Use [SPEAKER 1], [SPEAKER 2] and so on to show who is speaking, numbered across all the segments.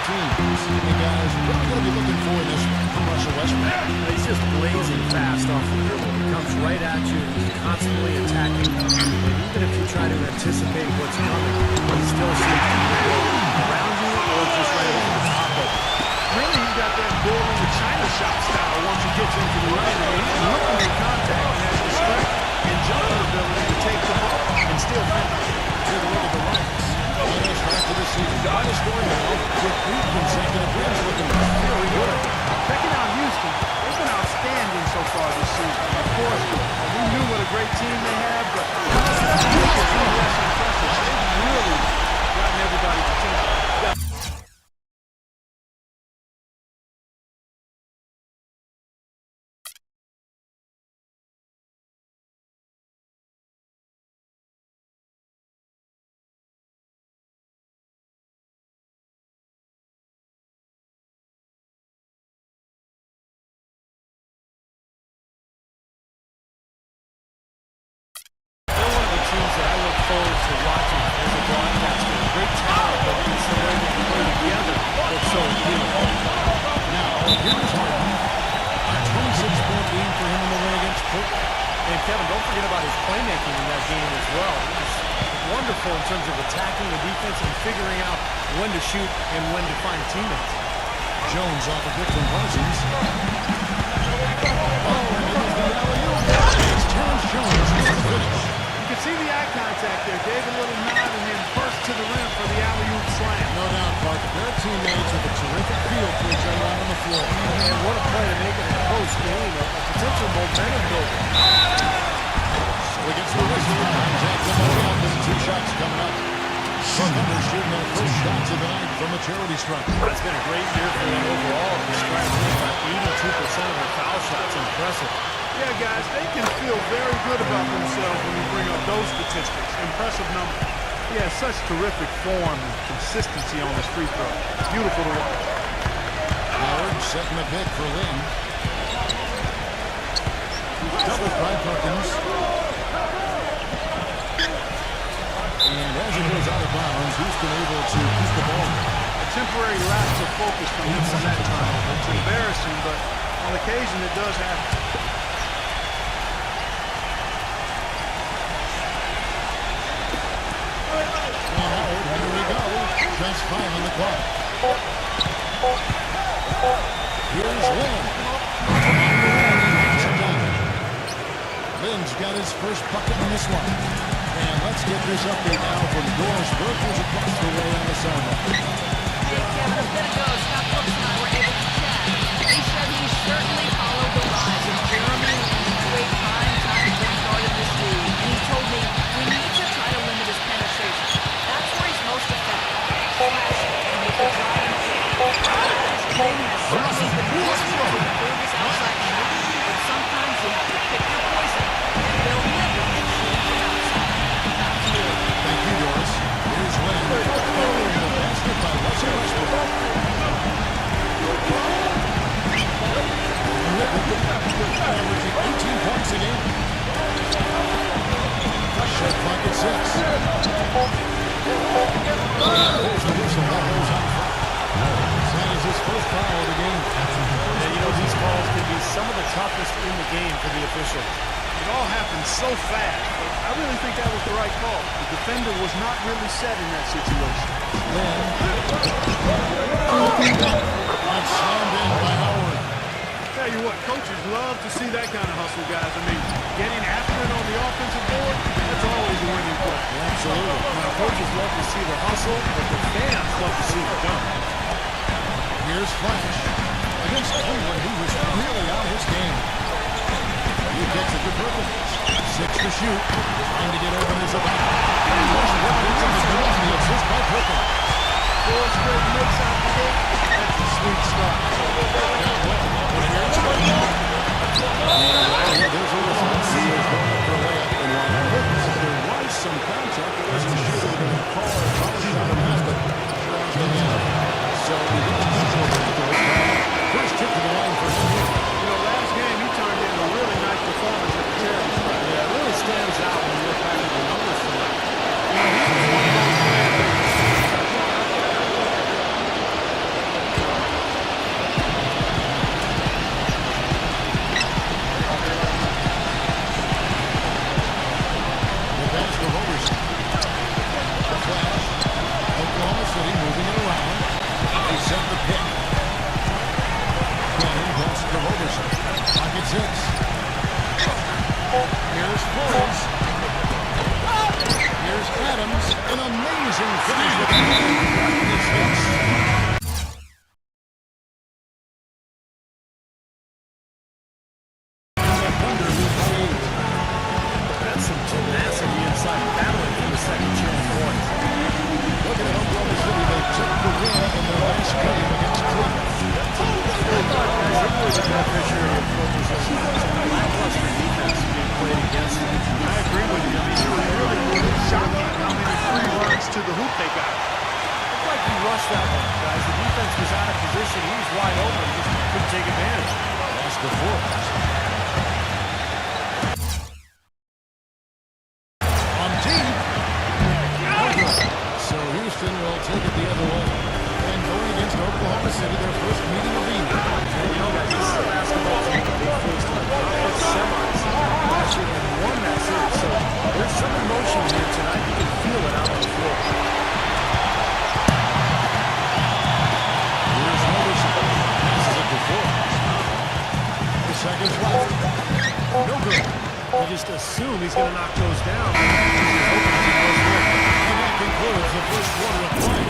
[SPEAKER 1] teams. The guys, what are you going to be looking for in this from Russell Westbrook?
[SPEAKER 2] He's just blazing fast off the dribble. He comes right at you. He's constantly attacking. And even if you try to anticipate what's coming, he still seems to either go around you or just right over the top of you.
[SPEAKER 3] Really, he's got that building the China shop style once he gets into the lane. I mean, he's looking to make contact and has the strength and jumping ability to take the ball and still finish.
[SPEAKER 1] Take a look at the Rockets. Last half of the season. Got a scoring now with 3 consecutive wins, looking very good.
[SPEAKER 3] Checking out Houston, they've been outstanding so far this season. Of course, we knew what a great team they have, but they've really gotten everybody's attention.
[SPEAKER 2] Teams that I look forward to watching as a broadcaster. Great talent, but it's the way they play together that's so appealing.
[SPEAKER 1] Now, here's Harden. A 26-point lead for him in the win against Portland.
[SPEAKER 2] And Kevin, don't forget about his playmaking in that game as well. He's wonderful in terms of attacking the defense and figuring out when to shoot and when to find teammates.
[SPEAKER 1] Jones off a pick from Parsons. Oh, and there's the alley-oop. It's Terrence Jones who's the finish.
[SPEAKER 3] You can see the eye contact there. Gave a little nod and then burst to the rim for the alley-oop slam.
[SPEAKER 1] No doubt, Parker. Their teammates with a terrific feel for each other out on the floor.
[SPEAKER 2] And what a play to make it a close game, a potential momentum builder.
[SPEAKER 1] So he gets the whistle. James Modo with 2 shots coming up. Thunder shooting their first shots of the night from the charity stripe.
[SPEAKER 2] It's been a great year for them overall. They're striking about 82% of their foul shots. Impressive.
[SPEAKER 3] Yeah, guys, they can feel very good about themselves when you bring up those statistics. Impressive numbers. He has such terrific form and consistency on his free throw. Beautiful to watch.
[SPEAKER 1] Howard setting a bid for Lynn. Double by Perkins. And as it goes out of bounds, Houston able to keep the ball.
[SPEAKER 3] A temporary lapse of focus from him on that turnover. It's embarrassing, but on occasion it does happen.
[SPEAKER 1] Just 5 on the clock. Here's Lynn. Lynn's got his first bucket in this one. And let's get this update now from Doris Burke, who's across the way on the sideline.
[SPEAKER 4] Hey, Kevin, a bit ago, Scott Brooks and I were able to chat. He said he certainly followed the rise of Jeremy Lin to a prime-time point guard in this league. And he told me we need to try to limit his penetration. That's where he's most effective. And with the driving Lin has certainly been fortunate to improve his outside shot. But sometimes you have to pick your poison. And they'll never get shoot from outside. Back to you.
[SPEAKER 1] Thank you, Doris. Here's Lynn. The basket by Russell Westbrook. Averaging 18 points a game. Shot clock at 6. There's the whistle. That goes out. That is his first foul of the game.
[SPEAKER 2] And, you know, these calls can be some of the toughest in the game for the officials.
[SPEAKER 3] It all happened so fast, but I really think that was the right call. The defender was not really set in that situation.
[SPEAKER 1] Lynn. And slammed in by Howard.
[SPEAKER 3] Tell you what, coaches love to see that kind of hustle, guys. I mean, getting after it on the offensive board, that's always a winning play.
[SPEAKER 2] Absolutely. Now, coaches love to see the hustle, but the fans love to see the dunk.
[SPEAKER 1] Here's Flash. Against Cleveland, he was really out of his game. He gets it to Perkins. 6 to shoot. Trying to get open as a back. And Rush Roberts on the assist by Perkins.
[SPEAKER 3] 4 straight makes out the game. That's a sweet start.
[SPEAKER 1] Here's Perkins. There's a whistle. He is going up for a layup. And while Perkins, there was some contact, it wasn't sure they were going to call it a foul shot or not, but draws the hand. So he gets the first trip to the line for him.
[SPEAKER 3] You know, last game he turned in a really nice performance at the charity stripe.
[SPEAKER 2] Yeah, it really stands out when you look back at the numbers from that.
[SPEAKER 1] finishing finish with this hits.
[SPEAKER 2] That's some tenacity inside, battling for the second chance points.
[SPEAKER 1] Looking at Oklahoma City, they took the win in their last game against Cleveland.
[SPEAKER 2] I thought guys, they were the beneficiary of what was a lackluster defense being played against them.
[SPEAKER 3] I agree with you. I mean, it was really shocking how many free runs to the hoop they got.
[SPEAKER 2] Looked like he rushed that one, guys. The defense was out of position. He was wide open. He just couldn't take advantage.
[SPEAKER 1] That's the fourth. On deep. So Houston will take it the other way. And going against Oklahoma City, their first meeting of the evening.
[SPEAKER 2] And you know, guys, this is a basketball team that they faced in the conference semis last year and won that series. So there's some emotion here tonight. You can feel it out on the floor.
[SPEAKER 1] Here's Henderson. Passes it to Ford. The second shot. No good.
[SPEAKER 2] You just assume he's going to knock those down. He's hoping he goes good.
[SPEAKER 1] And that concludes the first quarter of play.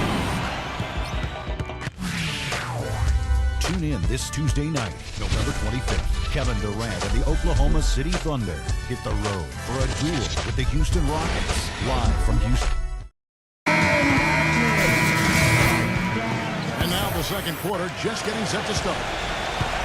[SPEAKER 5] Tune in this Tuesday night, November 25th. Kevin Durant and the Oklahoma City Thunder hit the road for a duel with the Houston Rockets. Live from Houston.
[SPEAKER 1] And now the second quarter just getting set to start.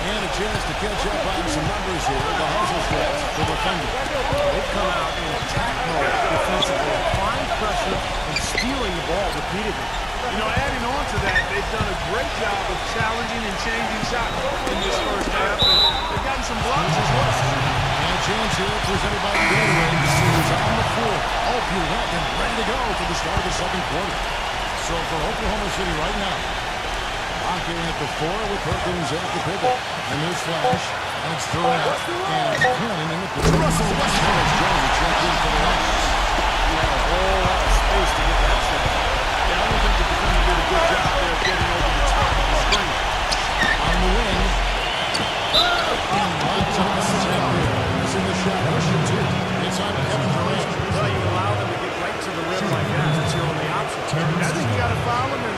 [SPEAKER 1] And a chance to catch up on some numbers here. The hustle stretch for the Thunder.
[SPEAKER 2] They've come out in attack mode defensively, applying pressure and stealing the ball repeatedly.
[SPEAKER 3] You know, adding on to that, they've done a great job of challenging and changing shots in this first half. And they've gotten some blocks as well.
[SPEAKER 1] And a chance here presented by Carreira to see who's on the floor. All fueled up and ready to go for the start of the second quarter. So for Oklahoma City right now, locking at the 4 with Perkins at the pivot. And there's Flash. And it's Durant. And Cannon in the pivot. Russell Westbrook trying to check in for the Rockets.
[SPEAKER 2] He had a whole lot of space to get that shot.
[SPEAKER 3] Yeah, I don't think the defender did a good job there of getting over the top of the screen.
[SPEAKER 1] On the wing. And locked up in the center. Missing the shot. Rush it too. It's on Kevin Durant.
[SPEAKER 2] Well, you allow them to get right to the rim like that. That's your only option.
[SPEAKER 3] I think you got to foul him, and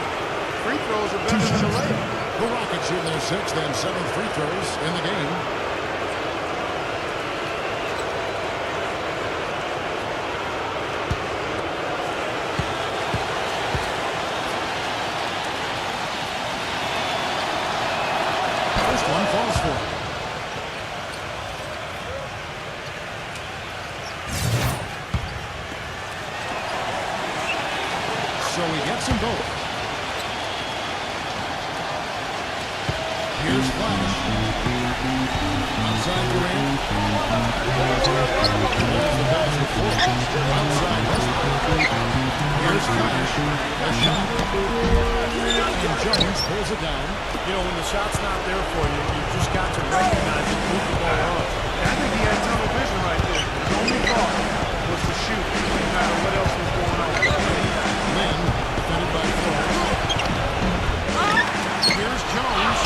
[SPEAKER 3] free throws are better than the layup.
[SPEAKER 1] The Rockets shoot their 6th and 7th free throws in the game. First one falls for him. So he gets them both. Here's Flash. Outside Durant. There's the pass to Ford. Outside Westbrook. Here's Flash. A shot. And Jones pulls it down.
[SPEAKER 2] You know, when the shot's not there for you, you just got to recognize it, move the ball on.
[SPEAKER 3] I think he had tunnel vision right there. His only thought was to shoot, no matter what else was going on.
[SPEAKER 1] Lynn, defended by Ford. Here's Jones.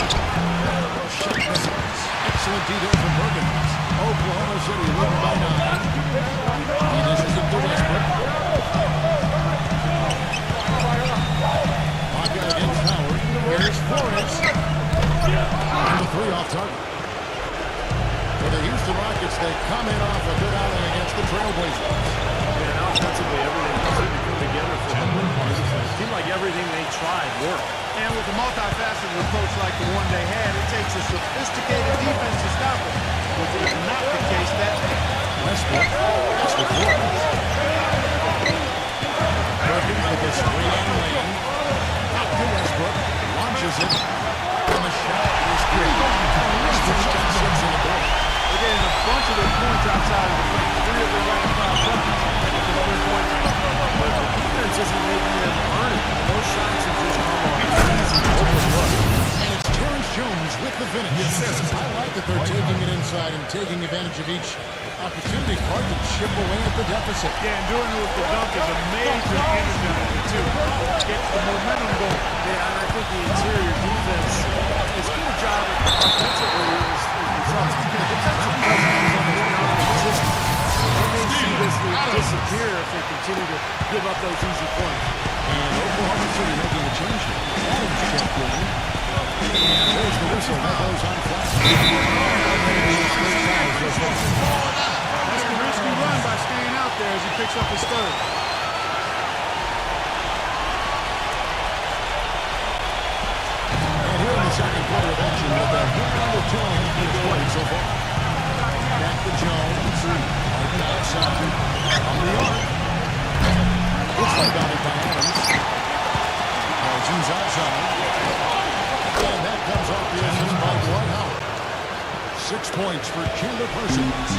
[SPEAKER 1] Shot misses. Excellent detail from Perkins. Oklahoma City leading by 9. He dishes it to Westbrook. Baca against Howard. Here's Flores. And the 3 off target. For the Houston Rockets, they come in off a good outing against the Trailblazers.
[SPEAKER 2] And offensively, everything seemed to come together for them. It seemed like everything they tried worked.
[SPEAKER 3] And with a multifaceted approach like the one they had, it takes a sophisticated defense to stop it. Which is not the case that day.
[SPEAKER 1] Westbrook. That's the Flores. Perkins with a straight-on lane. Out to Westbrook. Launches it. And the shot is good. Westbrook's got 6 in the goal.
[SPEAKER 3] They're getting a bunch of their points outside of the paint. 3 of their last 5 buckets at the 3-point line.
[SPEAKER 2] But the defense isn't making them earn it. Those shots are just come on easy, overlooked.
[SPEAKER 1] And it's Terrence Jones with the finish. Yes, sir. I like that they're taking it inside and taking advantage of each opportunity. Hard to chip away at the deficit.
[SPEAKER 3] Yeah, and doing it with the dunk is a major energizer, too. Gets the momentum going.
[SPEAKER 2] Yeah, and I think the interior defense is doing a job offensively as results. The defensive presence is almost non-existent. They may see this lead disappear if they continue to give up those easy points.
[SPEAKER 1] And Oklahoma City making a change here. Adams checked in. And there's the whistle. That goes on flat.
[SPEAKER 3] That's a risky run by staying out there as he picks up his third.
[SPEAKER 1] And here in the second quarter of action with that under 2.5 minutes played so far. Back to Jones. Harden outside. On the arc. It's rebounded by Adams. Parsons outside. And that comes off the assist by Dwight Howard. 6 points for Chandler Parsons.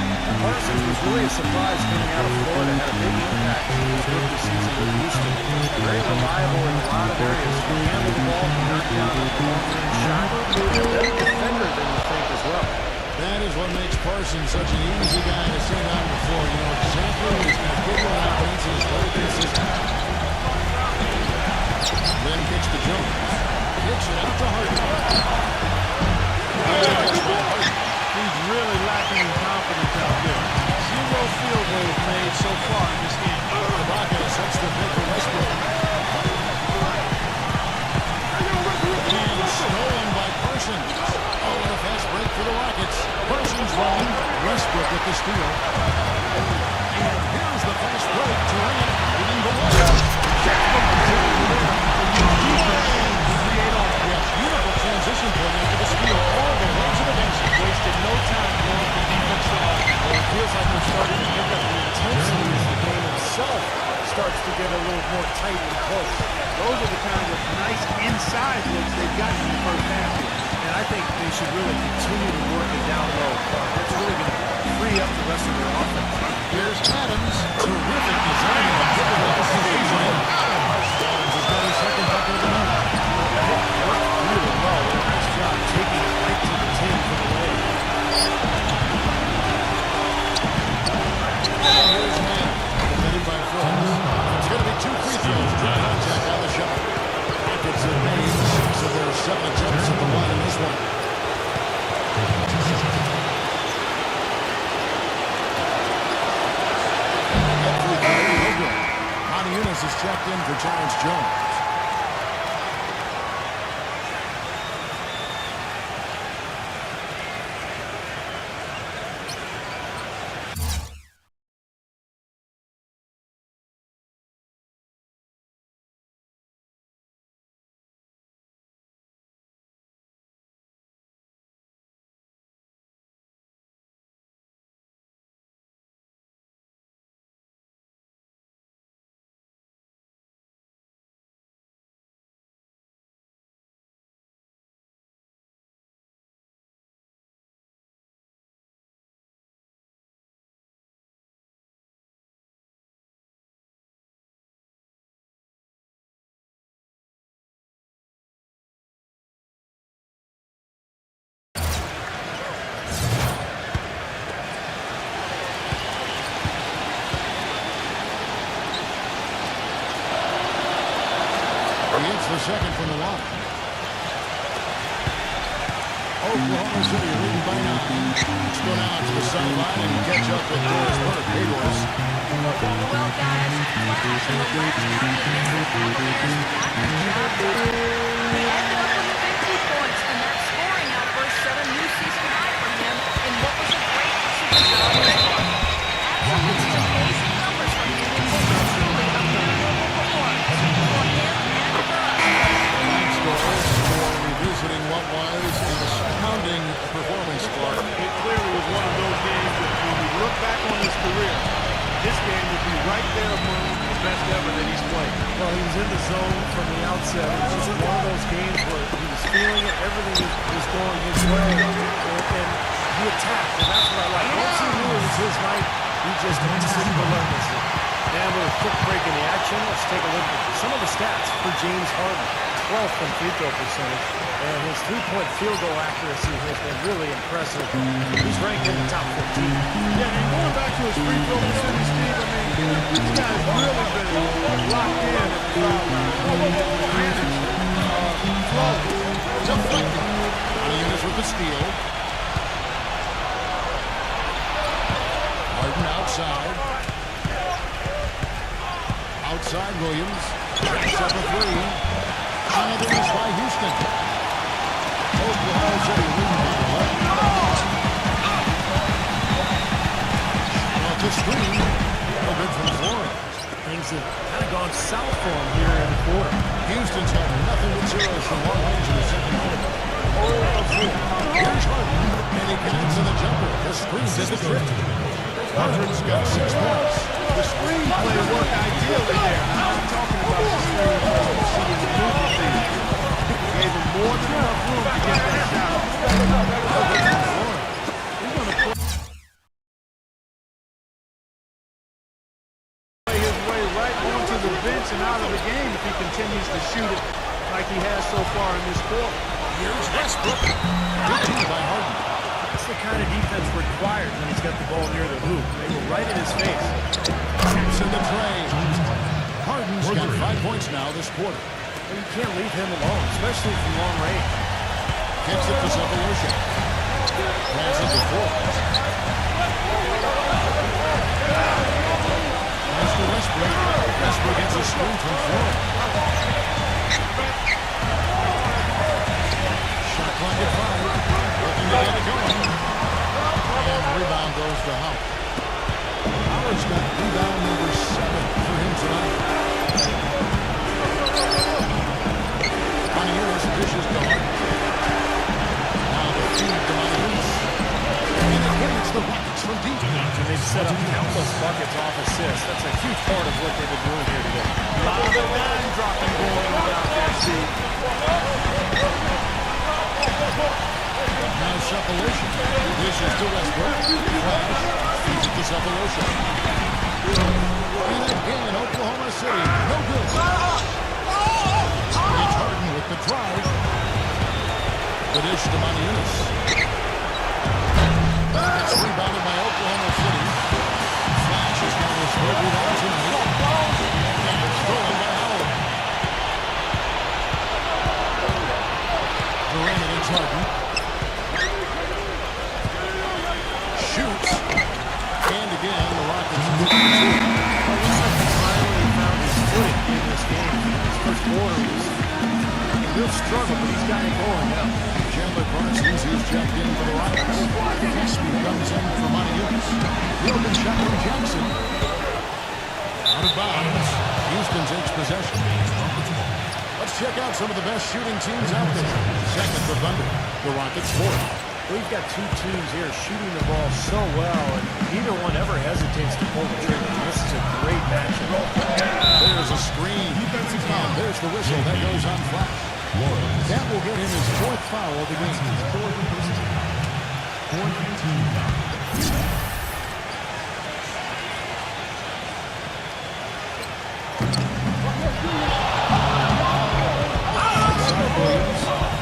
[SPEAKER 2] Parsons was really a surprise coming out of Florida. Had a big impact in his rookie season with Houston. Very reliable in a lot of areas. Can handle the ball, can knock down a long-range shot. A better defender than you think as well.
[SPEAKER 1] That is what makes Parsons such an easy guy to sing on the floor. You know exactly what he's going to give you on offense. He's very consistent. Then kicks to Jones. Kicks it out to Harden.
[SPEAKER 3] He's really lacking in confidence out there. 0 field goals made so far in this game.
[SPEAKER 1] Ibaka sets the pick for Westbrook. And stolen by Parsons. Oh, and a fast break for the Rockets. Parsons running. Westbrook with the steal. And here's the fast break. Durant leading the way. Beautiful transition point after the steal. All the way to the bench.
[SPEAKER 3] Wasted no time going from defense to offense.
[SPEAKER 2] Well, it feels like they're starting to pick up the intensity as the game itself starts to get a little more tight and close.
[SPEAKER 3] Those are the kinds of nice inside looks they've gotten in the first half here.
[SPEAKER 2] And I think they should really continue to work it down low. It's really going to free up the rest of their offense.
[SPEAKER 1] Here's Adams. Terrific design. Adams has got his second bucket of the night.
[SPEAKER 2] Really well. Nice job taking it right to the tin for the lead.
[SPEAKER 1] And here's Mann. Defended by Phillips. It's going to be 2 free throws. Good contact on the shot. Rockets have made 6 of their 7 attempts at the line in this one. Monty is checked in for Terrence Jones. The second from the line. Oklahoma City leading by 9. Let's go down to the sideline and catch up with Doris Burke. Hey, Doris.
[SPEAKER 4] Well, guys, Flash and the West County against the Podcast got the job done. He ended up with 50 points, and that scoring outburst set a new season high for him in what was a great exhibition on his part. Absolutely some amazing numbers from him, and this is truly a memorable performance for him and for us.
[SPEAKER 1] Thanks, Doris, for revisiting what was an astounding performance, Clark.
[SPEAKER 3] It clearly was one of those games that when we look back on his career, this game would be right there among the best ever that he's played.
[SPEAKER 2] Well, he was in the zone from the outset. It was just one of those games where he was feeling it, everything was going his way, and he attacked, and that's what I like. Once he knew it was his night, he just attacked relentlessly. And with a quick break in the action, let's take a look at some of the stats for James Harden. 12th in free throw percentage, and his three-point field goal accuracy has been really impressive. He's ranked in the top 15.
[SPEAKER 3] Yeah, and going back to his free throw percentage, Steve, I mean, this guy's really been locked in at the foul line. Managed, flow,
[SPEAKER 1] Deflected. Monty with the steal. Harden outside. Outside Williams. Jacks up a three. And it is by Houston. Oklahoma City leading by 11. Off the screen. No good from Florida.
[SPEAKER 2] Things have kind of gone south for him here in the quarter.
[SPEAKER 1] Houston's had nothing but zeros from long range in the second quarter. 0 of 4. Here's Harden. And he connects to the jumper. The screen did the trick. Harden's got 6 points.
[SPEAKER 3] The screen play worked ideally there. I'm talking about the screen play you see in the movie theater. Gave him more than enough room to get that shot. He's going to play his way right onto the bench and out of the game if he continues to shoot it like he has so far in this quarter.
[SPEAKER 1] Here's Westbrook. Good team by Harden.
[SPEAKER 2] That's the kind of defense required when he's got the ball near the hoop. They were right in his face.
[SPEAKER 1] Taps in the tray. Harden's got 5 points now this quarter.
[SPEAKER 2] Well, you can't leave him alone, especially from long range.
[SPEAKER 1] Gets it to Zavalosha. Passes to Forbes. Pass to Westbrook. Westbrook gets a screen from Florida. Shot clock at 5. Looking to get it going. And rebound goes to Howard. Howard's got rebound number 7 for him tonight. Montezuma's dishes to Harden. Now the feed to Montezuma's. And again, it's the Rockets from deep.
[SPEAKER 2] And they've set up countless buckets off assists. That's a huge part of what they've been doing here today.
[SPEAKER 3] A lot of line dropping going on out there, Steve.
[SPEAKER 1] Now Zavalosha. Dishes to Westbrook. Flash. Feeds it to Zavalosha. And again, Oklahoma City. No good. It's Harden with the drive. The dish to Montezuma's. It's rebounded by Oklahoma City. Flash is now his third rebound tonight. And it's stolen by Howard. Durant against Harden. Shoots. And again, the Rockets are looking to.
[SPEAKER 2] Well, looks like he finally found his footing in this game. His first quarter was a real struggle, but he's got it going now.
[SPEAKER 1] Chandler Parsons is checked in for the Rockets. Caspi comes in for Montezuma's. The open shot from Jackson. Out of bounds. Houston takes possession. Let's check out some of the best shooting teams out there. Second, the Thunder. The Rockets fourth.
[SPEAKER 2] We've got two teams here shooting the ball so well, and neither one ever hesitates to pull the trigger. This is a great matchup.
[SPEAKER 1] There's a screen. Defensive foul. There's the whistle. That goes on Flash. That will get him his 4th foul of the game.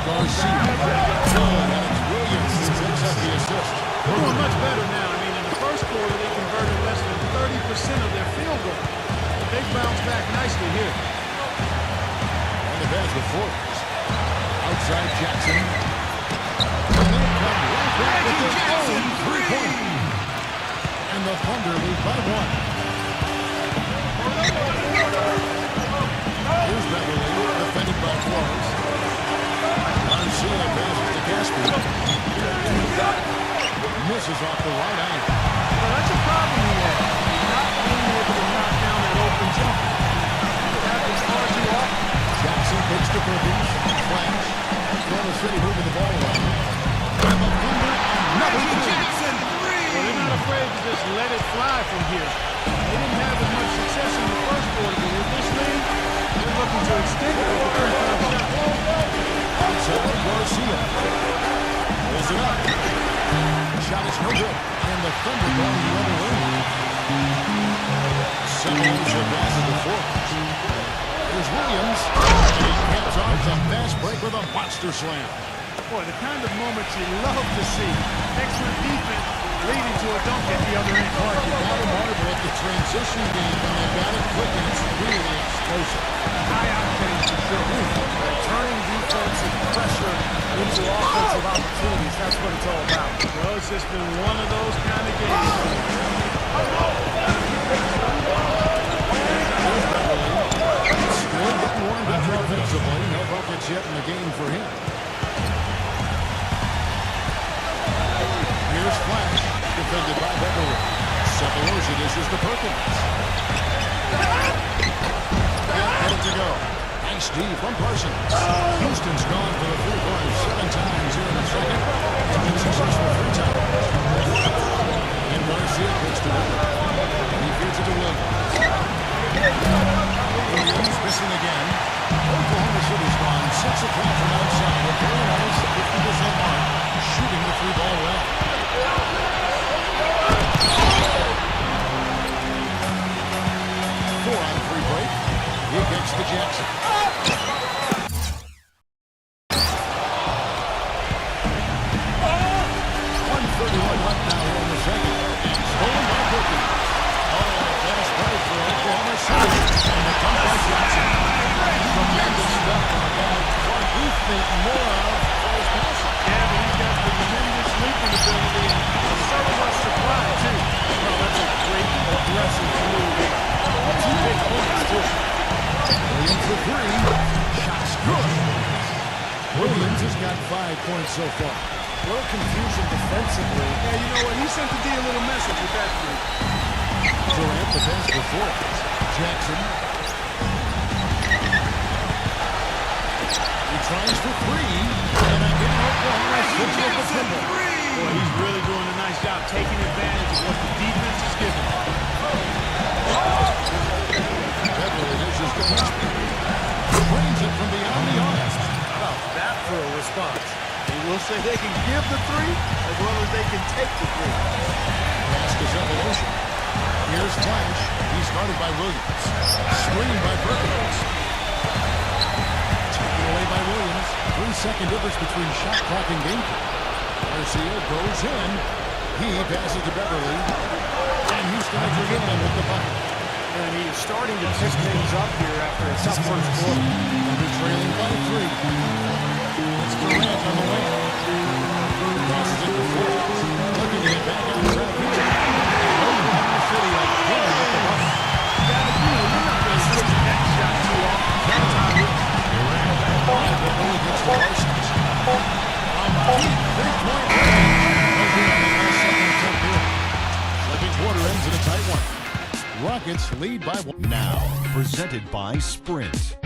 [SPEAKER 1] Garcia. And it's Williams who picks up the assist.
[SPEAKER 3] They're doing much better now. I mean, in the first quarter, they converted less than 30% of their field goal. But they bounced back nicely here.
[SPEAKER 1] On the bench with Forbes. Outside Jackson. And they come right back with their own 3-point. And the Thunder lead by 1. Here's Beverly, defended by Flores. Garcia passes to Caspi. Misses off the right angle.
[SPEAKER 3] Well, that's a problem he had. Not being able to knock down that open jumper. It happens far too often.
[SPEAKER 1] Jackson picks to Perkins. Flash. Oklahoma City moving the ball around. And the Thunder, another Jackson.
[SPEAKER 3] Well, they're not afraid to just let it fly from here. They didn't have as much success in the first quarter, but with this lead, they're looking to extend it with a three-point shot.
[SPEAKER 1] Outside Garcia. Pulls it up. Shot is no good. And the Thunder going the other way. Zavalosha passes to Forbes. Here's Williams. And he caps off the fast break with a monster slam.
[SPEAKER 3] Boy, the kind of moments you love to see. Excellent defense leading to a dunk at the other end.
[SPEAKER 1] You gotta marvel at the transition game when they got it quick and it's really explosive.
[SPEAKER 3] High octane for sure.
[SPEAKER 2] Turning defensive pressure into offensive opportunities, that's what it's all about.
[SPEAKER 3] Well, it's just been one of those kind of games.
[SPEAKER 1] Split. yet in the game for him. Here's Flash, defended by Beverly. Cephalosha dishes to Perkins. Can't get it to go. Nice D from Parsons. Houston's gone for the free throw 7 times here in the second. It's been successful 3 times. And Garcia gets to it. He feeds it to Williams. Williams missing again. Oklahoma City's gone 6 of 12 from outside. A very nice 50% mark. Shooting the 3-ball well. 4 on a free break. He gets to Jackson. 1:31 left now here in the second. Stolen by Perkins. Oh, fast break for Oklahoma City. And the come by Jackson. Tremendous stuff on a guy Clark we think more of for his passing.
[SPEAKER 3] Yeah, but he's got the tremendous leaping ability and so much supply, too. Well, that's a great aggressive move. 2 big points, too.
[SPEAKER 1] Williams for 3. Shots good. Williams has got 5 points so far.
[SPEAKER 2] A little confusion defensively.
[SPEAKER 3] Yeah, you know what? He sent the D a little message with that three.
[SPEAKER 1] Durant the pass before. Jackson. He tries for 3. And again, Oklahoma City with the triple.
[SPEAKER 3] Boy, he's really doing a nice job taking advantage of what the defense is giving.
[SPEAKER 1] Beverly dishes to Westbrook. Drains it from beyond the arc.
[SPEAKER 2] How about that for a response?
[SPEAKER 3] They will say they can give the 3 as well as they can take the 3.
[SPEAKER 1] Pass to Cephalosha. Here's Flash. He's guarded by Williams. Screened by Perkins. Taken away by Williams. 3-second difference between shot clock and game clock. Garcia goes in. He passes to Beverly. And Houston again with the bucket.
[SPEAKER 2] And he is starting to pick things up here after a tough first quarter.
[SPEAKER 1] They're trailing by 3. It's Durant on the way. Crosses it to Ford. Looking to get back on track here. Oklahoma City again with the bucket.
[SPEAKER 3] You're not going to switch that shot too often.
[SPEAKER 1] Beverly gets to Parsons. On deep three-point range. On the last second attempt here. Second quarter ends in a tight one. Rockets lead by 1.
[SPEAKER 5] Now, presented by Sprint.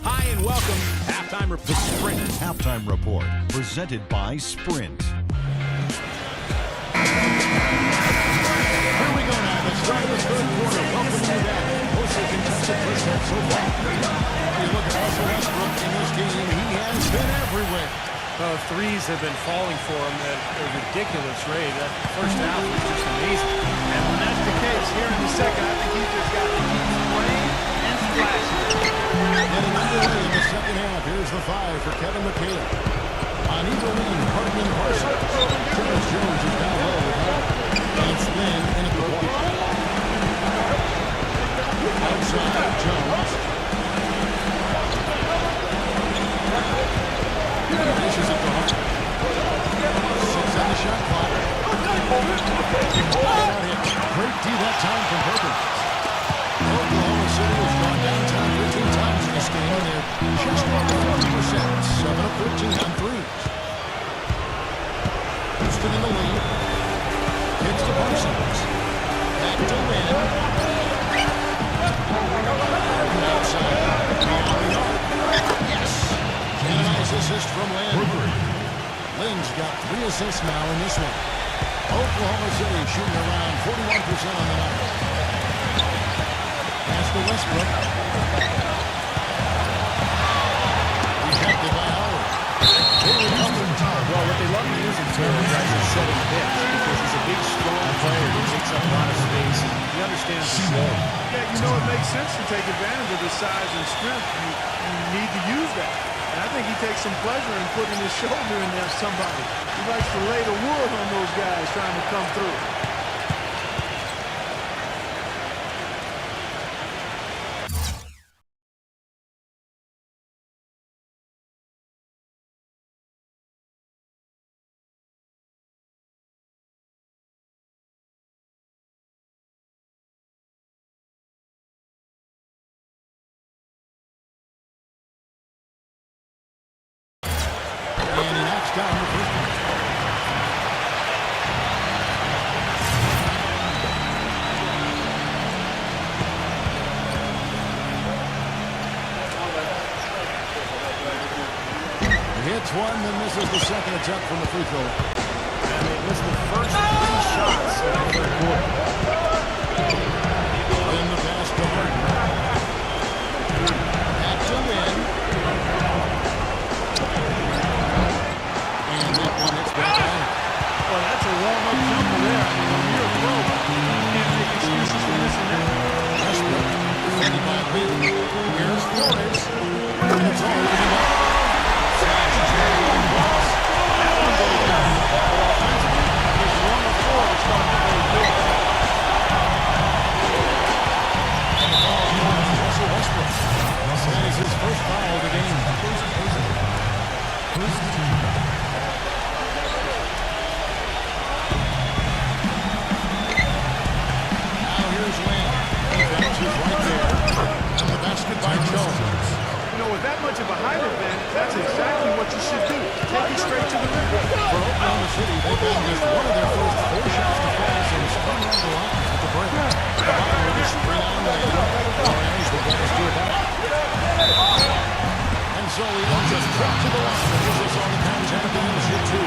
[SPEAKER 2] Hi and welcome. Halftime
[SPEAKER 5] The Sprint Halftime Report, presented by Sprint.
[SPEAKER 1] Here we go now. The start of the third quarter. Welcome you back. Mostly contested first half so far. You look at Russell Westbrook in this game. He has been everywhere.
[SPEAKER 2] threes have been falling for him at a ridiculous rate. That first half was just amazing.
[SPEAKER 3] And when that's the case here in the second, I think he's just got to keep spraying and splashing.
[SPEAKER 1] Getting underway in the second half. Here's the 5 for Kevin McHale. On either wing, Harden and Parsons. Terrence Jones is down low with Howard. And it's Lynn in at the point. Outside, Jones. Dishes it to Harden. 6 on the shot clock. Great D that time from Perkins. Oklahoma City has gone downtown 13 times in this game, and they're just under 40%. 7 of 14 on threes. Houston in the lead. Hits to Parsons. Back to Lynn. Outside. Beyond the arc. Yes. And a nice assist from Lynn. Lynn's got 3 assists now in this one. Oklahoma City shooting around 41% on the night. Pass to Westbrook. Rejected by Howard.
[SPEAKER 2] Well, what they love to use him for is as a setting pitch because he's a big, strong player who takes up a lot of space. And he understands the floor.
[SPEAKER 3] Yeah, you know, it makes sense to take advantage of his size and strength. You need to use that. And I think he takes some pleasure in putting his shoulder in there somebody. He likes to lay the wood on those guys trying to come through.
[SPEAKER 1] he knocks down the first one. Hits one, then misses the second attempt from the free throw.
[SPEAKER 2] And they missed the first 3 shots in the third quarter.
[SPEAKER 1] Then the pass to Harden. Had to win. And that one hits back in.
[SPEAKER 3] Well, that's a warm-up jumper there. When you're a pro, you can't make excuses for missing that.
[SPEAKER 1] Westbrook, defended by Lee. Here's Flores. And it's all even up. Flash Jerry on boss.
[SPEAKER 3] That one goes down. Offensively, his run of 4 is starting to go good.
[SPEAKER 1] And the foul on Russell Westbrook. That is his first foul of the game. First team. Now here's Lamb. Defense is right there. And the basket by Jones.
[SPEAKER 3] You know, with that much of a height advantage, that's exactly what you should do. Take it straight to the rim.
[SPEAKER 1] For Oklahoma City, they've been just one of their first 4 shots to fall since coming on the line at the break. The line with a spring on the Orange, the guys do it back. And so he lets us trip to the line. It gives us on the contact and it's hit 2.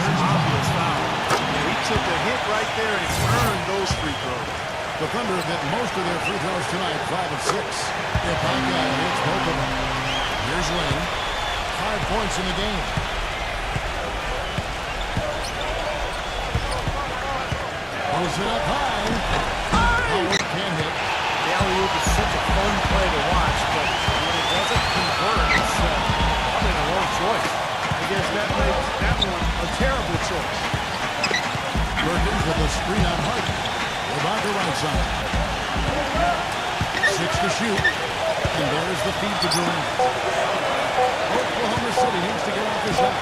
[SPEAKER 3] Obvious foul. Yeah, he took a hit right there and it's earned those free throws.
[SPEAKER 1] The Thunder have hit most of their free throws tonight, 5 of 6. Ibaka hits both of them. Here's Lane. 5 points in the game. Pulls it up high. Howard can hit.
[SPEAKER 2] The alley-oop is such a fun play to watch, but when it doesn't convert, it's probably the wrong choice.
[SPEAKER 3] I guess that makes that one a terrible choice.
[SPEAKER 1] Perkins with a screen on Harden. Ibaka right side. 6 to shoot. And there's the feed to Durant. Oklahoma City needs to get off the shot.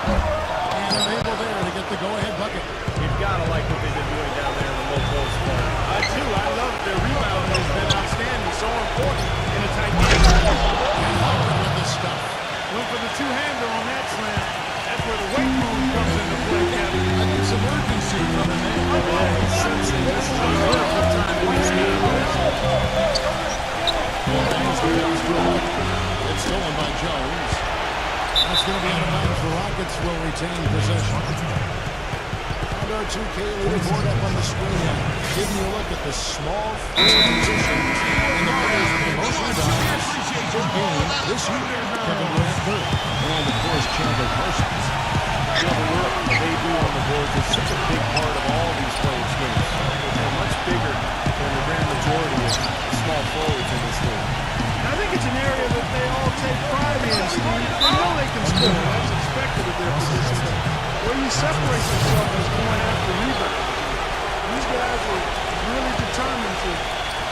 [SPEAKER 1] And unable there to get the go-ahead bucket.
[SPEAKER 2] You've got to like what they've been doing down there in the low post.
[SPEAKER 3] I do. I love it. Their rebounding has been outstanding. So important in a tight game.
[SPEAKER 1] And Harden with the stuff.
[SPEAKER 3] Went for the two-hander on that slam. That's where the weight room comes into play, Kevin.
[SPEAKER 1] I need some urgency from him there.
[SPEAKER 2] Sensing this is a critical time in this game.
[SPEAKER 1] It's stolen by Jones. That's going to be out of bounds. The Rockets will retain possession. And our 2K leaderboard up on the screen now, giving you a look at the small position and the players with the most rebounds per game this year. Kevin Durant third. And of course, Chandler Parsons.
[SPEAKER 2] You know, the work they do on the boards is such a big part of all these players' games. They're much bigger than the grand majority of small forwards in this league.
[SPEAKER 3] I think it's an area that they all take pride in, Steve. They know they can score. That's expected of their position. But where you separate yourself is going after rebounds. These guys are really determined to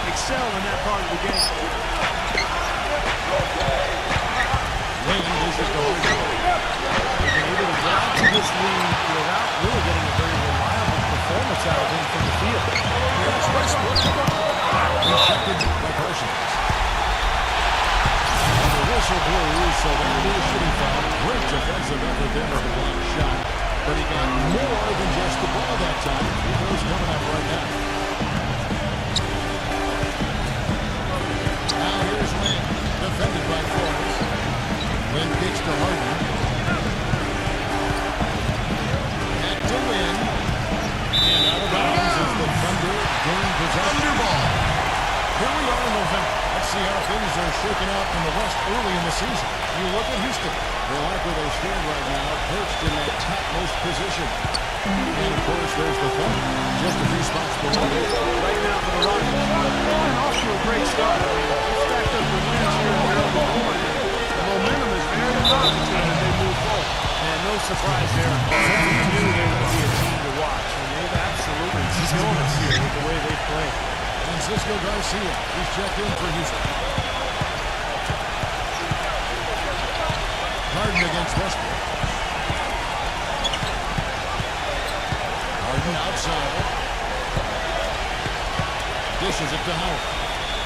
[SPEAKER 3] excel in that part of the game.
[SPEAKER 1] Lane loses the whole game.
[SPEAKER 2] They've been able to get out to this lead without really getting a very reliable performance out of him from the field.
[SPEAKER 1] Here's Westbrook. Rejected by Parsons. And the whistle blows, so that is shooting foul. Great defensive effort there with the block shot. But he got more than just the ball that time. Free throws coming up right now. Now here's Lane, defended by Flores. Lane kicks to Harden. Had to win. And out of bounds is the Thunder gain possession. Thunderball. Here we are in November. Let's see how things are shaking out in the West early in the season. You look at Houston. They like where they stand right now, perched in that topmost position. And of course, there's the Thunder, just a few spots below them.
[SPEAKER 3] Right now for the Rockets, they're off to a great start. I mean, they stacked up the wins here in the early going. The momentum is very positive as they move forward.
[SPEAKER 2] And no surprise there. Something new they would be a team to watch. And they've absolutely shown us here with the way they play.
[SPEAKER 1] Francisco Garcia, he's checked in for Houston. Harden against Westbrook. Harden outside. Dishes it to Howard.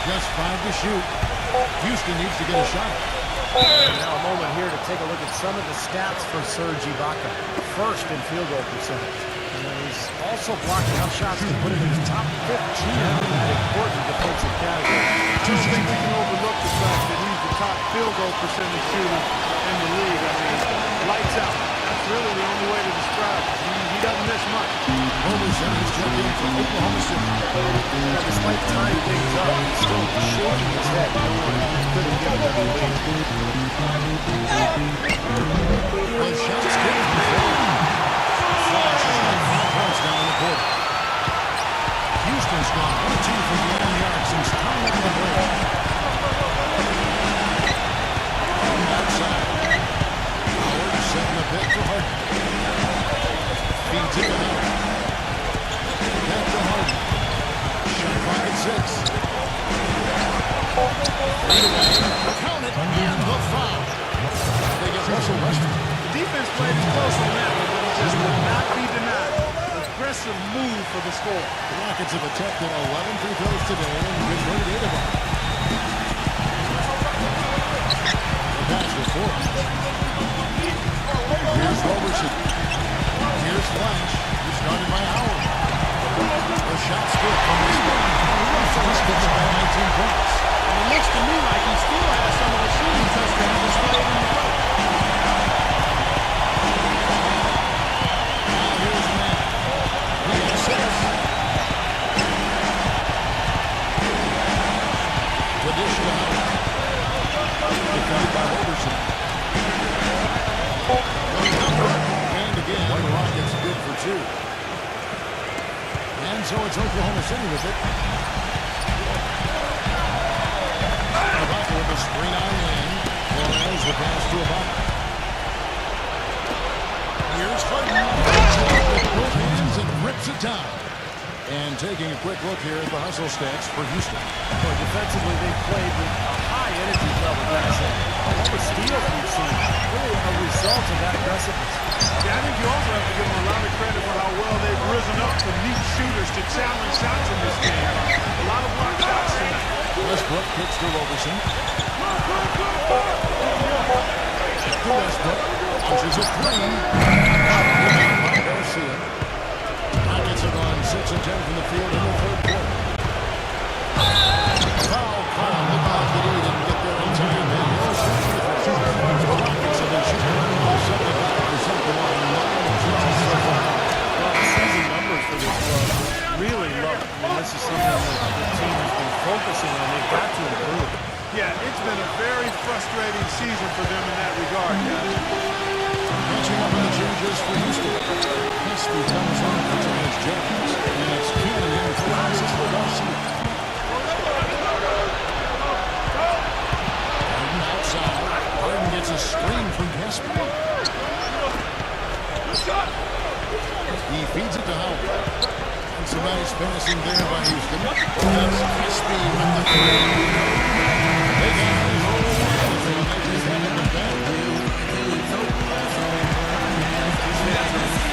[SPEAKER 1] Just 5 to shoot. Houston needs to get a shot.
[SPEAKER 2] Now a moment here to take a look at some of the stats for Serge Ibaka. First in field goal percentage. And he's also blocking out shots to put him in the top 15 in that important defensive category.
[SPEAKER 3] I don't think we can overlook the fact that he's the top field goal percentage shooter in the league. I mean, lights out. That's really the only way to describe it. He doesn't miss much.
[SPEAKER 1] Roberson is checked in from Oklahoma City.
[SPEAKER 2] Now, despite tying things up, he's still shaking his head. He couldn't get another lead.
[SPEAKER 1] The shot's good. Flash is like 5 points down the court. Houston's gone 1-2 from the 9 yards since time of the break. Outside. Howard setting the pick for Harden. Feeds it out. Back to Harden. Shot clock at 6. Count it, and the foul. They get Russell Westbrook.
[SPEAKER 3] The defense played it close on that one, but it just will not be denied. Aggressive move for the score.
[SPEAKER 1] The Rockets have attempted 11 free throws today and converted 8 of them. The pass for 4. Here's Roberson. Here's Flash. He's started by Howard. The shot's good from the spot. Russell's pitched by 19 points.
[SPEAKER 3] And it looks to me like he still has some of the shooting touchdowns displayed in the play.
[SPEAKER 1] Now here's Matt. He has 6. The dish to Howard. Defended by Roberson. And again, the Rockets good for 2. And so it's Oklahoma City with it. Ibaka with a screen on lane. Flores the pass to Ibaka. Here's Harden. With both hands and rips it down. And taking a quick look here at the hustle stats for Houston.
[SPEAKER 2] Well, defensively, they played with a high energy level, guys. All the steals we've seen, really a result of that aggressiveness.
[SPEAKER 3] Yeah, I think you also have to give them a lot of credit for how well they've risen up to meet shooters to challenge shots in this game. A lot of block shots tonight.
[SPEAKER 1] Westbrook kicks to Roberson. To Westbrook. Launches a 3. By Garcia. Rockets have gone 6 of 10 from the field in the third quarter. Foul call. Look that he didn't get there in time. The Rockets have been shooting around 75% from line. 9 of 6 so far.
[SPEAKER 2] Well, the season numbers for this club really low. I mean, this is something that the team has been focusing on. They've got to improve.
[SPEAKER 3] Yeah, it's been a very frustrating season for them in that regard, guys.
[SPEAKER 1] Matching up in the changes for Houston. Hesby comes on for James Jones. And it's Cannon in for Francis Garcia. Harden outside. Harden gets a screen from Hesby. He feeds it to Howard. And some nice passing there by Houston. That's Hesby with the 3. They got his whole one. They haven't been bad.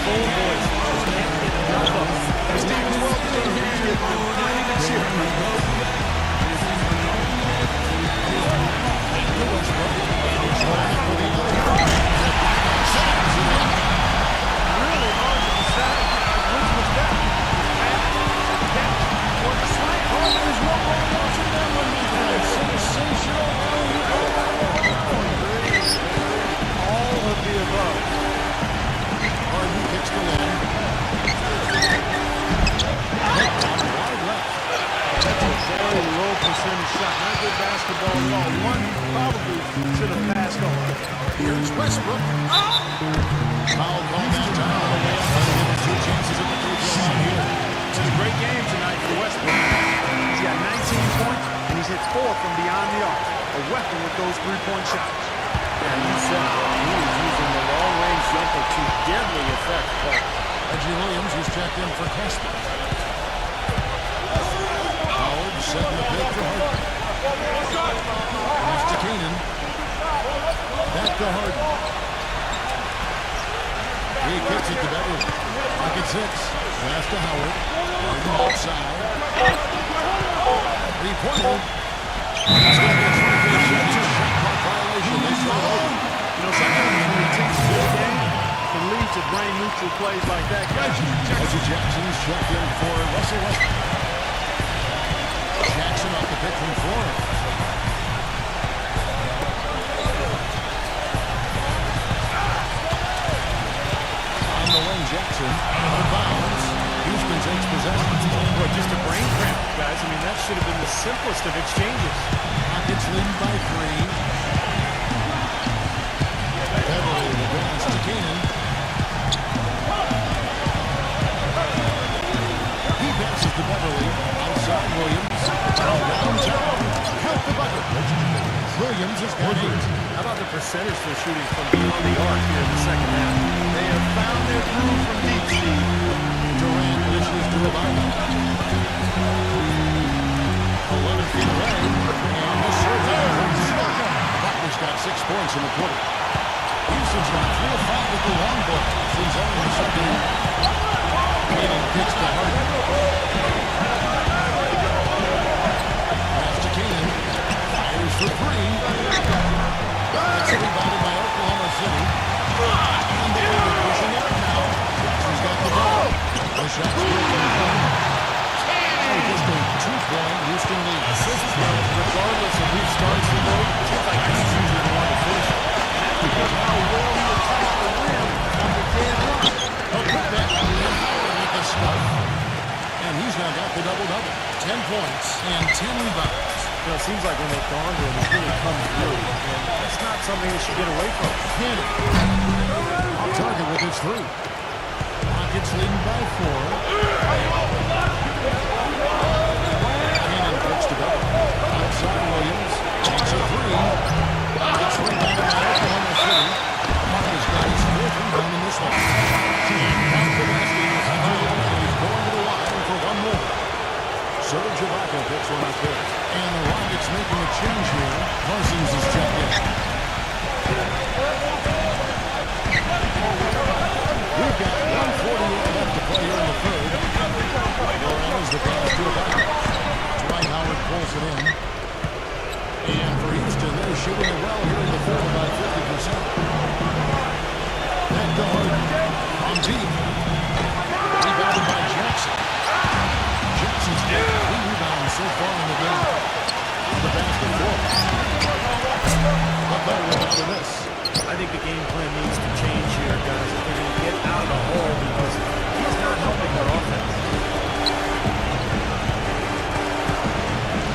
[SPEAKER 2] Full voice. Just can't get enough of it.
[SPEAKER 3] Stephen Wilkes is getting plenty to cheer for. Really hard to decide which was better. Catch or the slight. There's no one watching that one. Sensational. All of the above.
[SPEAKER 1] Harden kicks the line. Wide left.
[SPEAKER 3] That's a very low percentage shot. Not good basketball at all. One probably should have passed on.
[SPEAKER 1] Here's Westbrook. Foul call downtown on the way up. Let's give him 2 chances at the free throw line here.
[SPEAKER 3] It's a great game tonight for Westbrook. He's got 19 points, and he's hit 4 from beyond the arc. A weapon with those 3-point shots.
[SPEAKER 2] And you said he was using the long-range jumper to deadly effect. But
[SPEAKER 1] Reggie Williams was checked in for Casper. Howard setting the pick for Harden. Pass to Cannon. Back to Harden. He kicks it to Beverly. Pocket 6. Pass to Howard. Harden outside. 3-pointer. He's going to get 3 for the shot. Shot clock violation.
[SPEAKER 3] You know, sometimes when it takes a good game to lead to brain-neutral plays like that, guys.
[SPEAKER 1] Reggie Jackson's checked in for Russell Westbrook. Jackson off the pick from Florida. On the wing, Jackson. Out of bounds. Houston takes possession.
[SPEAKER 2] Boy, just a brain cramp, guys. I mean, that should have been the simplest of exchanges.
[SPEAKER 1] Rockets lead by 3. Beverly advances to Keenan. He passes to Beverly. Outside Williams. Downtown. Count the bucket. Williams has got 8.
[SPEAKER 2] How about the percentage they're shooting from beyond the arc here in the second half?
[SPEAKER 3] They have found their groove from deep, Steve.
[SPEAKER 1] Durant dishes to Obama. 11 feet away. And the serve. Butler's got 6 points in the quarter. Houston's got 3 of 5 with the long ball. Since only the second. Keenan kicks to Harden. Pass to Keenan. Fires for 3. It's rebounded by Oklahoma City. And they're pushing out now. Jackson's got the ball. The shot's good from home. Just a 2-point Houston lead.
[SPEAKER 2] Regardless of who starts the ball, it seems like he's usually the one to finish it.
[SPEAKER 3] Because how well he attacked the rim under Dan Ryan.
[SPEAKER 1] A putback on the Howard with the stuff. And he's now got the double-double. 10 points and 10 rebounds.
[SPEAKER 2] You know, it seems like when they've gone to him, he's really come through. And that's not something they should get away from.
[SPEAKER 1] Cannon. Off target with his 3. Rockets leading by 4. Cannon puts to bed. Outside Williams. Takes a 3. It's rebounded by Oklahoma City. Marcus got his 4th rebound in this one. And count the basket. He's going to the line for 1 more. Serge Ibaka picks one up there. And the Rockets making a change here. Parsons is checked in. We've got 1:48 left to play here in the third. Morales the pass to Ibaka. Dwight Howard pulls it in. And for Houston, they're shooting it well here in the third, about 50%. That guard on deep. Rebounded by Jackson. Jackson's got 3 rebounds so far in the game. On the basket for but better without this.
[SPEAKER 2] I think the game plan needs to change here, guys. If they're going to get out of the hole because he's not helping their offense.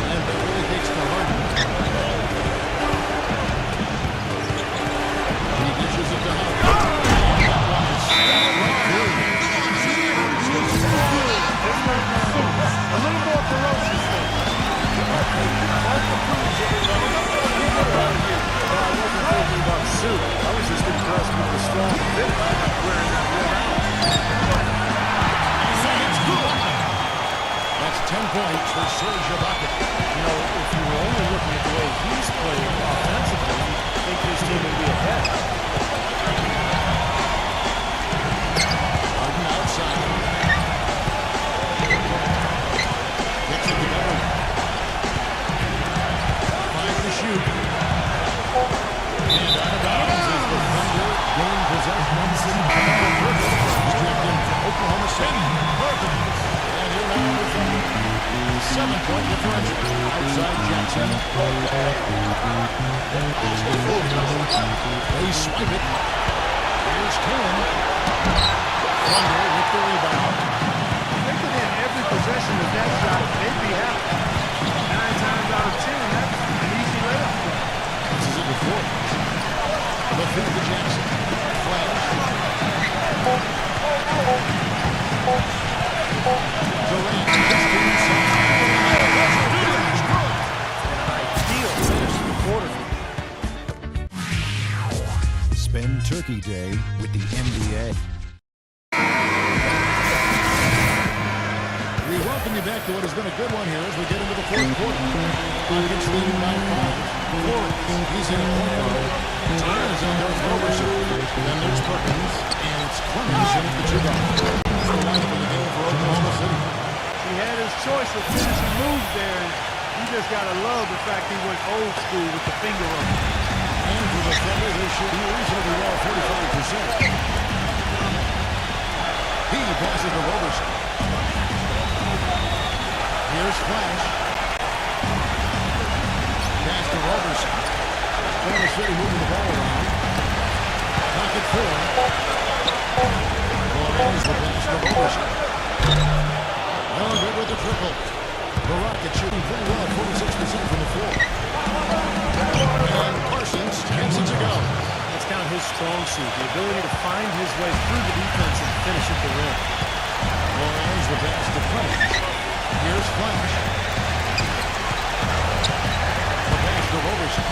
[SPEAKER 1] And Beverly takes to Harden. He dishes it to Howard.
[SPEAKER 3] A little more ferocious there.
[SPEAKER 2] About suit. I was just impressed with the strong fit wearing that red out.
[SPEAKER 1] That's 10 points for Serge Ibaka.
[SPEAKER 2] You know, if you were only looking at the way he's playing offensively, you'd think his team would be ahead.
[SPEAKER 1] Harden outside. Gets it together. 5 to shoot. And out of bounds as the Thunder gain possession. He's checked in for Oklahoma City. And here now the Thunder. 7-point differential. Outside Jackson. They swipe it. Here's Cannon. Thunder with the rebound.
[SPEAKER 3] If they could end every possession with that shot, they'd be happy. 9 times out of 10, that's an easy layup for them.
[SPEAKER 1] This is it before. The feed to Jackson. Flash. Durant just inside.
[SPEAKER 2] Ideal finish to the quarter.
[SPEAKER 5] Spend Turkey Day with the NBA.
[SPEAKER 1] We welcome you back to what has been a good one here as we get into the fourth quarter. Rockets leading by 5. Flores, he's in at point guard. Tyler is in there with Roberson. Then there's Perkins, and it's Clemens in at the 2 guard. That's the line for the game for Oklahoma City.
[SPEAKER 3] He had his choice of finishing moves there, and you just got to love the fact he went old school with the finger roll.
[SPEAKER 1] And for the Thunder, they should be reasonably well 45%. He passes to Roberson. Here's Flash. Pass to Roberson. Kansas City moving the ball around. Pocket four. Flores the pass to Roberson. Well, good with the triple. The Rockets shooting pretty well, 46% from the floor. And Parsons gets it to go.
[SPEAKER 2] That's kind of his strong suit, the ability to find his way through the defense and finish at the rim.
[SPEAKER 1] Flores the pass to Clemens. Here's Flash. The pass to Roberson.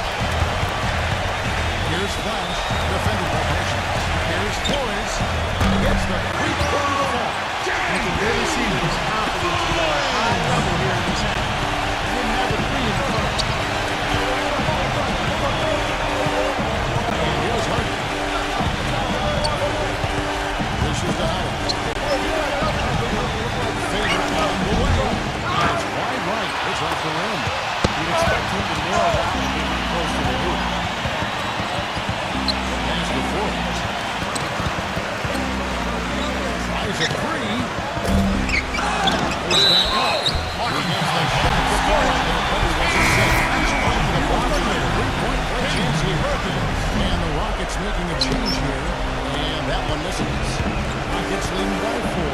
[SPEAKER 1] Here's Flash, defended by Parsons. Here's Flores. Gets the three-quarter of the ball.
[SPEAKER 3] You can really see his confidence is at a high level here in this half. He didn't have a three in the front.
[SPEAKER 1] And here's Harden. Pushes to Howard. Favorite on the way. That's wide right. It's off the rim.
[SPEAKER 2] You'd expect him to nail that one getting close to the hoop.
[SPEAKER 1] Pass to Flores. Tries a three. Push back up. He gets the shot. The ball and the play wasn't set. He's going to the block and a three-point play chance here. And the Rockets making a change here. And that one misses. Rockets lead by 4.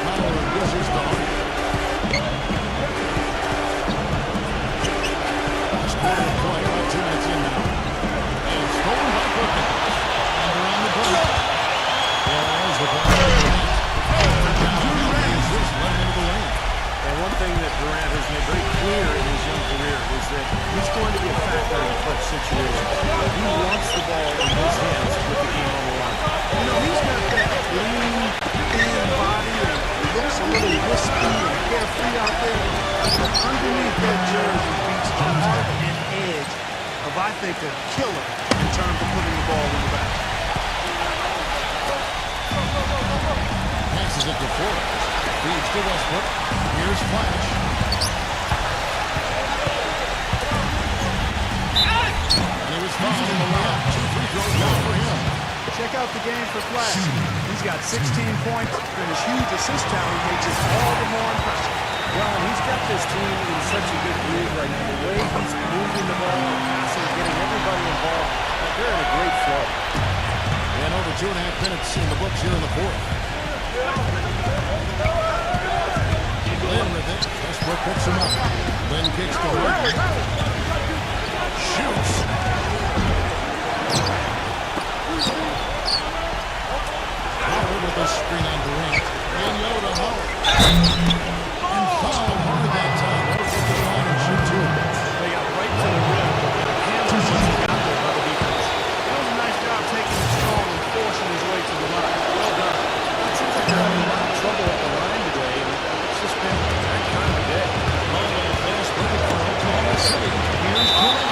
[SPEAKER 1] Howard dishes to Harden. Last quarter of play, about 2 minutes in now. And stolen by Perkins. And around the break. Flores the ball. Just let him into the lane.
[SPEAKER 2] And one thing that Durant has made very clear in his young career is that he's going to be a factor in clutch situations. He wants the ball in his hands with the game on the line.
[SPEAKER 3] You know, he's got that lean, thin body, and looks a little wispy and carefree out there. But underneath that jersey beats the heart and edge of, I think, a killer in terms of putting the ball in the basket.
[SPEAKER 1] Passes it to Flores. Feeds to Westbrook. Here's Flash. And he was fouled in the layup. 2 free throws down for him.
[SPEAKER 3] Check out the game for Flash. He's got 16 points and his huge assist tally makes it all the more impressive.
[SPEAKER 2] Well, and he's got this team in such a good groove right now. The way he's moving the ball, passing, getting everybody involved, they're in a great flow.
[SPEAKER 1] And over 2.5 minutes in the books here in the fourth. Lynn with it. Westbrook picks him up. Lynn kicks to Harden. Shoots. Howard with a screen on Durant. And Modo Howard. And fouled hard that time. Westbrook to the line and shoot 2.
[SPEAKER 2] They got right to the rim. Hands are just got there by the defense.
[SPEAKER 3] That was a nice job taking it strong and forcing his way to the line. Well done.
[SPEAKER 2] It seems like they're having a lot of trouble at the line today, and it's just been that kind of day.
[SPEAKER 1] Long and fast break for Oklahoma City. Here's Durant.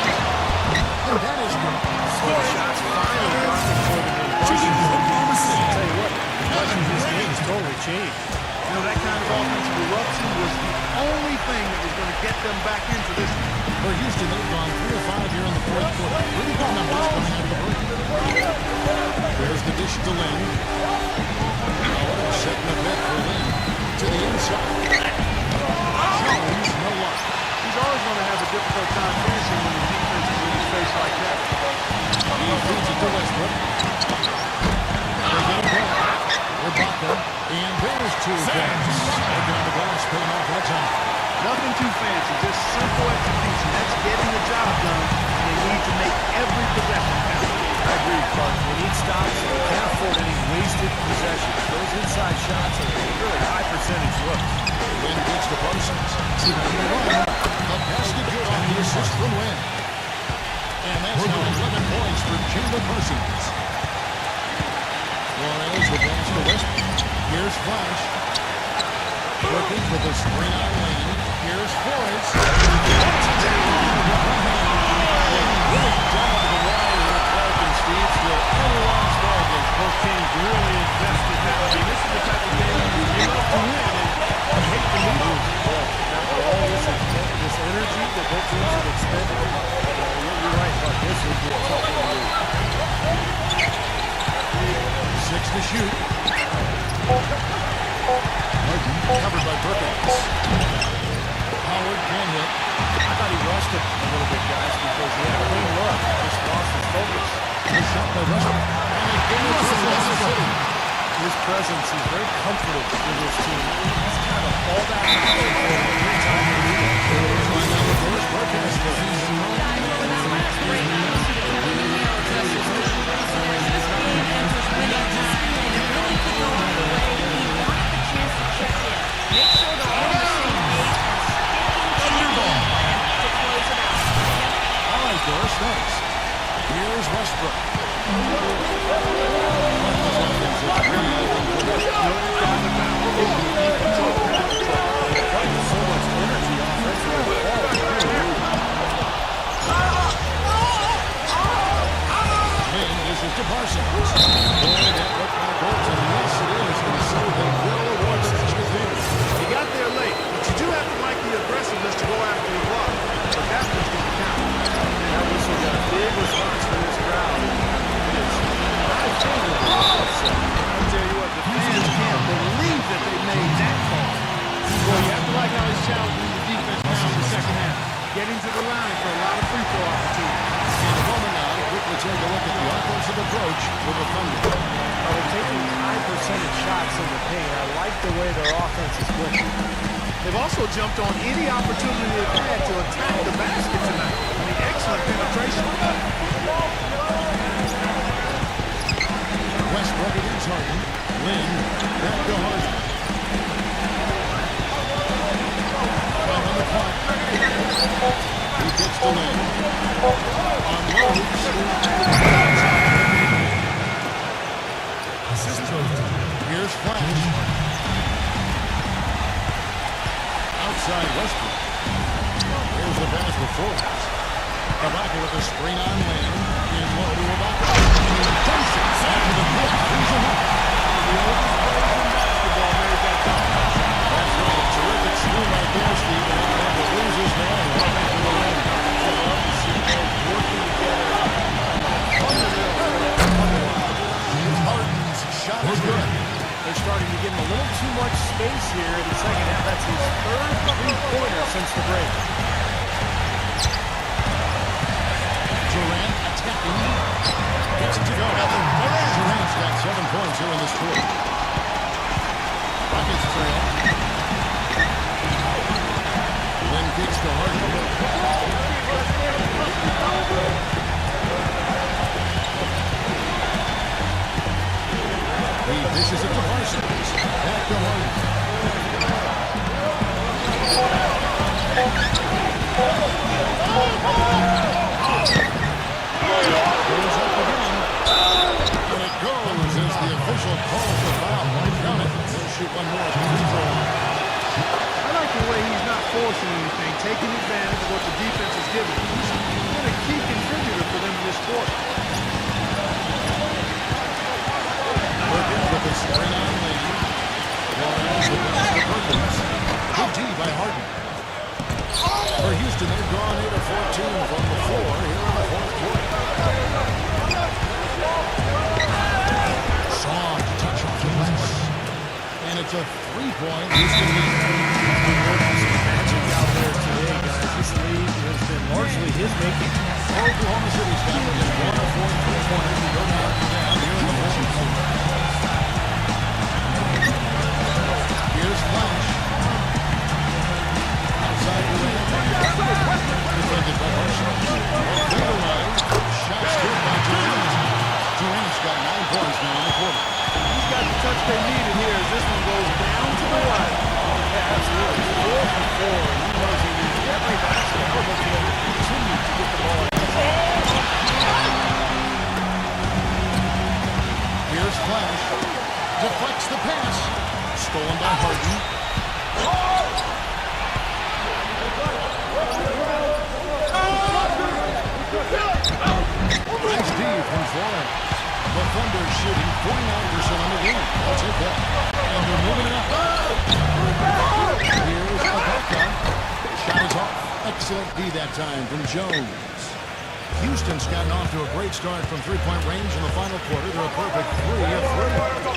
[SPEAKER 1] And that is good.
[SPEAKER 2] Four shots finally dropping for them in Washington. I'll tell you what, watching this game has totally changed.
[SPEAKER 3] You know, that kind of offensive eruption was the only thing that was going to get them back into this game.
[SPEAKER 1] For Houston, they've gone 3 of 5 here in the fourth quarter. Pretty good numbers coming out of the break. There's the dish to Lynn. Howard setting a bet for Lynn. To the inside. Jones, no luck.
[SPEAKER 3] He's always going to have a difficult time finishing when the defense is in his face like that.
[SPEAKER 1] He feeds it to Westbrook. They get a ball. Ibaka. And there's 2 points. Right down the glass, paying off that time.
[SPEAKER 3] Nothing too fancy, just simple execution. That's getting the job done, and they need to make every possession count.
[SPEAKER 2] I agree, Clark. We need stops, and we can't afford any wasted possessions. Those inside shots are really high percentage looks.
[SPEAKER 1] Lynn gets to Parsons. To the run. The basket good on the assist from Lynn. And that's now 11 points for Chandler Parsons. Flores the pass to Westbrook. Here's Flash. Perkins with a screen on Lane. Here's Flores. Really down to the wire with Clark and Steve. Still everyone's target.
[SPEAKER 3] Both teams really invested now. I mean, this is the type of game you love to win, and you hate to lose.
[SPEAKER 2] After all this energy that both teams have expended, you're right, Clark. This is
[SPEAKER 1] to shoot. Harden covered by Perkins. Howard can hit.
[SPEAKER 2] I thought he rushed it a little bit, guys, because he had a clean look. Just lost his focus.
[SPEAKER 1] Good shot by Westbrook. And it goes to Westbrook.
[SPEAKER 2] His presence is very comfortable in this team. He's kind of all that every time they need it.
[SPEAKER 1] Find out what Doris Perkins does.
[SPEAKER 4] Guys, over that last break, I don't see the golden arrow test this team. As this game enters winning time, and it really could go either way, he wanted the chance to check in. Make sure they're all on the same page and stick into the game plan to close it out. Kevin?
[SPEAKER 1] All right, Doris, thanks. Here's Westbrook. To Parsons. Boy, that looked like Bolton. Yes, it is. And so they will award such a thing.
[SPEAKER 3] He got there late, but you do have to like the aggressiveness to go after the block. But that's what's going to count.
[SPEAKER 2] And that whistle got a big response from this crowd. It is my favorite.
[SPEAKER 3] I'll tell you what, the fans can't believe that they made that call. Well, you have to like how he's challenging the defense now in the second half. Getting to the line for a lot of free throw opportunities.
[SPEAKER 1] In a moment now, quickly take a look at the offensive approach with the Thunder.
[SPEAKER 2] They're taking high percentage shots in the paint. I like the way their offense is working.
[SPEAKER 3] They've also jumped on any opportunity they've had to attack the basket tonight. I mean, excellent penetration.
[SPEAKER 1] Westbrook against Harden. Lynn, back to Harden. 5 on the clock. He gets to Lynn. Unloads. Here's Flash. Outside Westbrook. Here's the pass for Forbes. Ibaka with a screen on Lynn. In low to Ibaka. Dunks it. After the pick. He's a hook. The oldest players in basketball made that dunk. That's right. Terrific screen by Dorsey. And the losers now right back to the line. I love to see them working together. Harden's shot is good.
[SPEAKER 2] They're starting to give him a little too much space here in the second half. That's his third three-pointer since the break.
[SPEAKER 1] Durant attacking. Gets it to go. Durant's got 7 points here in this quarter. Rockets trail. Lynn kicks to Harden. He dishes it to Parsons. Back to Harden. Goes up again. And it goes as the official calls the foul. Count it. They'll shoot one more.
[SPEAKER 3] I like the way he's not forcing anything, taking advantage of what the defense is giving him. He's been a key contributor for them this quarter.
[SPEAKER 1] Perkins with a screen on Lane. Warren's the pass to Perkins. Good D by Harden. For Houston, they've gone 8 of 14 from the floor here in the fourth quarter. Soft touch off the glass. And it's a 3-point Houston lead.
[SPEAKER 2] Magic out there today, guys. This lead has been largely his making.
[SPEAKER 1] Oklahoma City's got just 1 of 4 3-pointers to go down here in the fourth quarter. Here's Flash. Outside the rim. Defended by Parsons. Fadeaway. Shots good by Durant. Durant's got 9 points now in the quarter.
[SPEAKER 3] He's got the touch they needed here as this one goes down to the right.
[SPEAKER 2] Yeah, absolutely. 4 for 4. He knows he needs every basket. I hope he'll be able to continue to get the ball in his hands.
[SPEAKER 1] Here's Flash. Deflects the pass. Stolen by Harden. Nice D from Florence. The Thunder shooting 49% on the game. I'll take that. And they're moving it up. Here's Ibaka. Shot is off. Excellent D that time from Jones. Houston's gotten off to a great start from 3-point range in the final quarter. They're a perfect 3 of 3.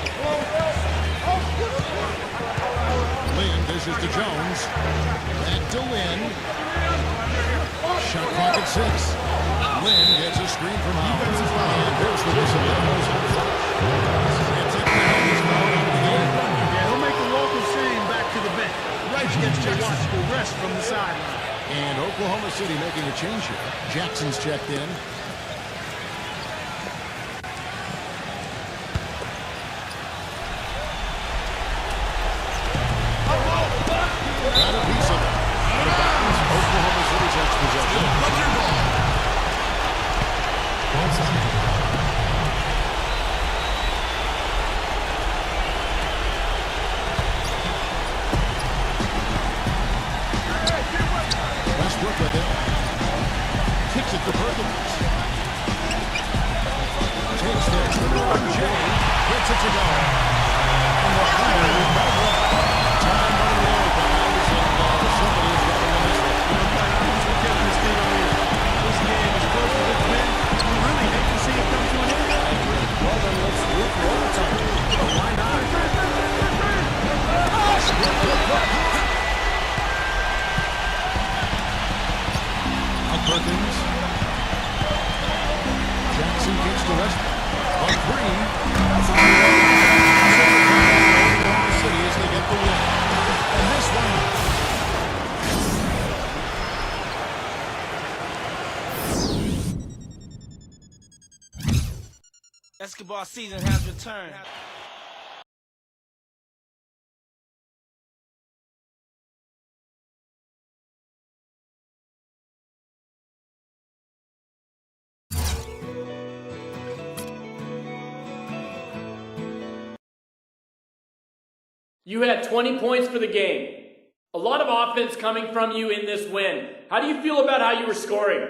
[SPEAKER 1] Jones. Back to Lynn. Shot clock at 6. Lynn gets a screen from Howard. And there's the whistle. Gets it down. He's fouled out of the game.
[SPEAKER 3] Yeah, he'll make the walk of shame back to the bench. Right, gets to watch the rest from the sideline.
[SPEAKER 1] And Oklahoma City making a change here. Jackson's checked in. Got a piece of it. Out of bounds. Oklahoma City takes possession. Westbrook with it. Kicks it to Perkins. Takes this. LeBron James gets it to go. And the player is back up. Time running low, guys. And somebody's got to win this one.
[SPEAKER 3] This game is close as it's been. We really hate to see it come to an end.
[SPEAKER 2] Well, then let's root for overtime. Why not?
[SPEAKER 1] Perkins. Jackson kicks to Westbrook. On three. Oklahoma City as they get the win. And this one.
[SPEAKER 6] Basketball season has returned.
[SPEAKER 7] You had 20 points for the game. A lot of offense coming from you in this win. How do you feel about how you were scoring?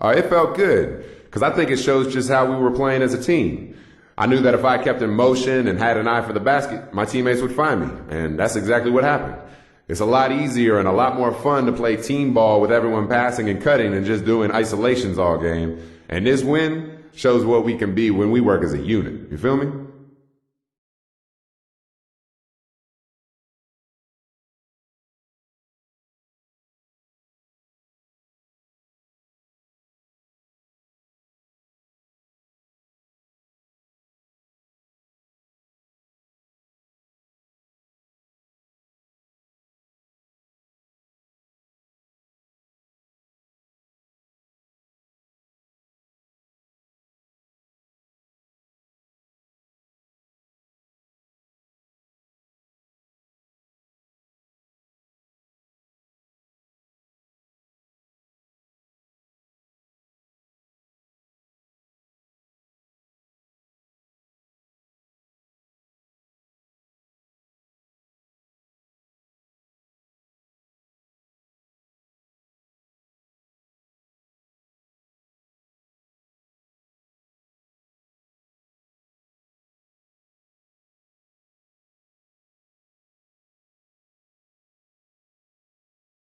[SPEAKER 8] It felt good because I think it shows just how we were playing as a team. I knew that if I kept in motion and had an eye for the basket, my teammates would find me, and that's exactly what happened. It's a lot easier and a lot more fun to play team ball with everyone passing and cutting than just doing isolations all game. And this win shows what we can be when we work as a unit. You feel me?